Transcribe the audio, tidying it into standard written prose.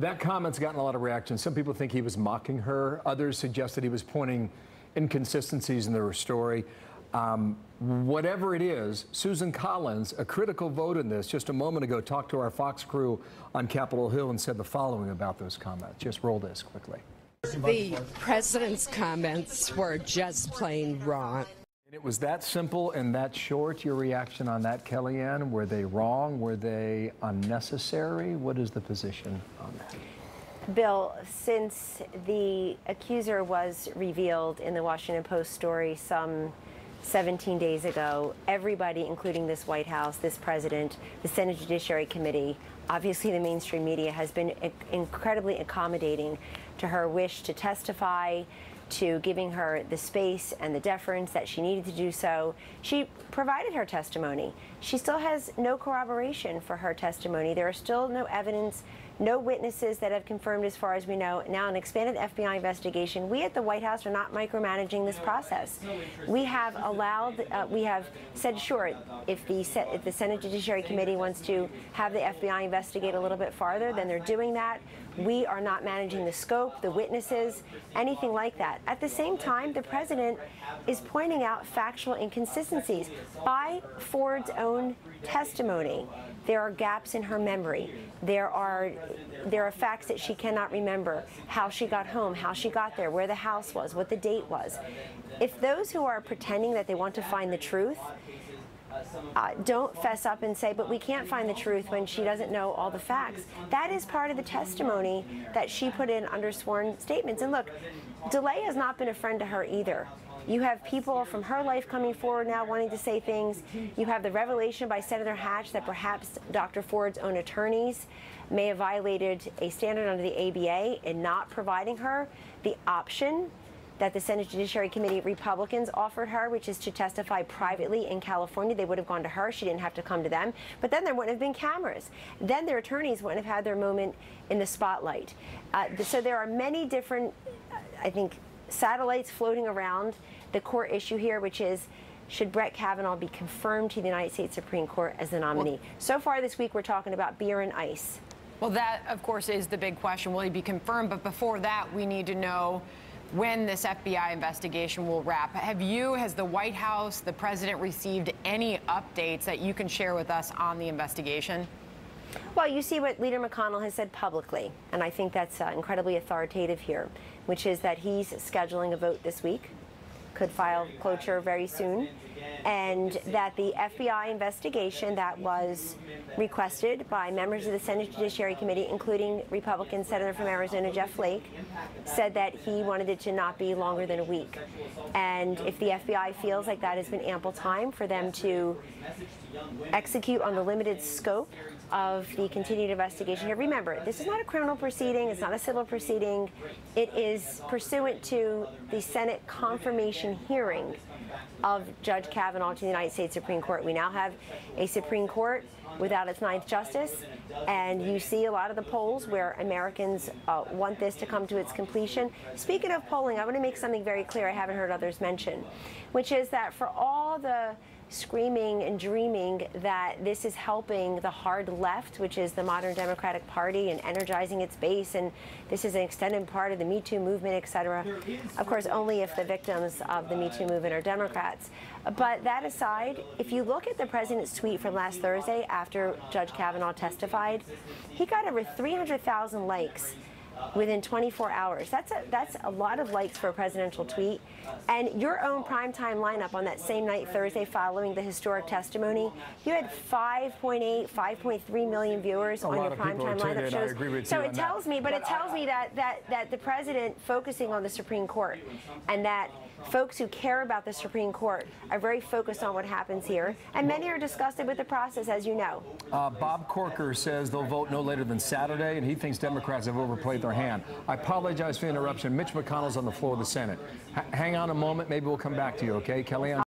That comment's gotten a lot of reaction. Some people think he was mocking her. Others suggest that he was pointing inconsistencies in their story. Whatever it is, Susan Collins, a critical vote in this, just a moment ago talked to our Fox crew on Capitol Hill and said the following about those comments. Just roll this quickly. The president's comments were just plain wrong. It was that simple and that short. Your reaction on that, Kellyanne? Were they wrong? Were they unnecessary? What is the position on that? Bill, since the accuser was revealed in the Washington Post story some 17 days ago, everybody, including this White House, this president, the Senate Judiciary Committee, obviously the mainstream media, has been incredibly accommodating to her wish to testify, to giving her the space and the deference that she needed to do so. She provided her testimony. She still has no corroboration for her testimony. There are still no evidence, no witnesses that have confirmed, as far as we know. Now, an expanded FBI investigation. We at the White House are not micromanaging this process. We have allowed, we have said, sure, if the Senate Judiciary Committee wants to have the FBI investigate a little bit farther, then they're doing that. We are not managing the scope, the witnesses, anything like that. At the same time, the president is pointing out factual inconsistencies. By Ford's own testimony, there are gaps in her memory. There are facts that she cannot remember, how she got home, how she got there, where the house was, what the date was. If those who are pretending that they want to find the truth don't fess up and say, but we can't find the truth when she doesn't know all the facts. That is part of the testimony that she put in under sworn statements. And look, delay has not been a friend to her either. You have people from her life coming forward now wanting to say things. You have the revelation by Senator Hatch that perhaps Dr. Ford's own attorneys may have violated a standard under the ABA in not providing her the option that the Senate Judiciary Committee Republicans offered her, which is to testify privately in California. They would have gone to her. She didn't have to come to them. But then there wouldn't have been cameras. Then their attorneys wouldn't have had their moment in the spotlight. So there are many different, I think, satellites floating around the core issue here, which is, should Brett Kavanaugh be confirmed to the United States Supreme Court as the nominee? So far this week, we're talking about beer and ice. Well, that, of course, is the big question. Will he be confirmed? But before that, we need to know when this FBI investigation will wrap. Has the White House, the president, received any updates that you can share with us on the investigation? Well, you see what Leader McConnell has said publicly, and I think that's incredibly authoritative here, which is that he's scheduling a vote this week, could file cloture very soon, and that the FBI investigation that was requested by members of the Senate Judiciary Committee, including Republican Senator from Arizona Jeff Flake, said that he wanted it to not be longer than a week. And if the FBI feels like that has been ample time for them to execute on the limited scope of the continued investigation here. Remember, this is not a criminal proceeding. It's not a civil proceeding. It is pursuant to the Senate confirmation hearing of Judge Kavanaugh to the United States Supreme Court. We now have a Supreme Court without its ninth justice, and you see a lot of the polls where Americans want this to come to its completion. Speaking of polling, I want to make something very clear I haven't heard others mention, which is that for all the screaming and dreaming that this is helping the hard left, which is the modern Democratic Party, and energizing its base, and this is an extended part of the Me Too movement, etc. Of course, only if the victims of the Me Too movement are Democrats. But that aside, if you look at the president's tweet from last Thursday after Judge Kavanaugh testified, he got over 300,000 likes within 24 hours. That's a lot of likes for a presidential tweet. And your own primetime lineup on that same night, Thursday, following the historic testimony, you had 5.8, 5.3 million viewers on your primetime lineup shows. So it tells me, but it tells me that the president focusing on the Supreme Court, and that folks who care about the Supreme Court are very focused on what happens here, and many are disgusted with the process, as you know. Bob Corker says they'll vote no later than Saturday, and he thinks Democrats have overplayed their hand. I apologize for the interruption. Mitch McConnell's on the floor of the Senate. Hang on a moment. Maybe we'll come back to you, okay, Kellyanne?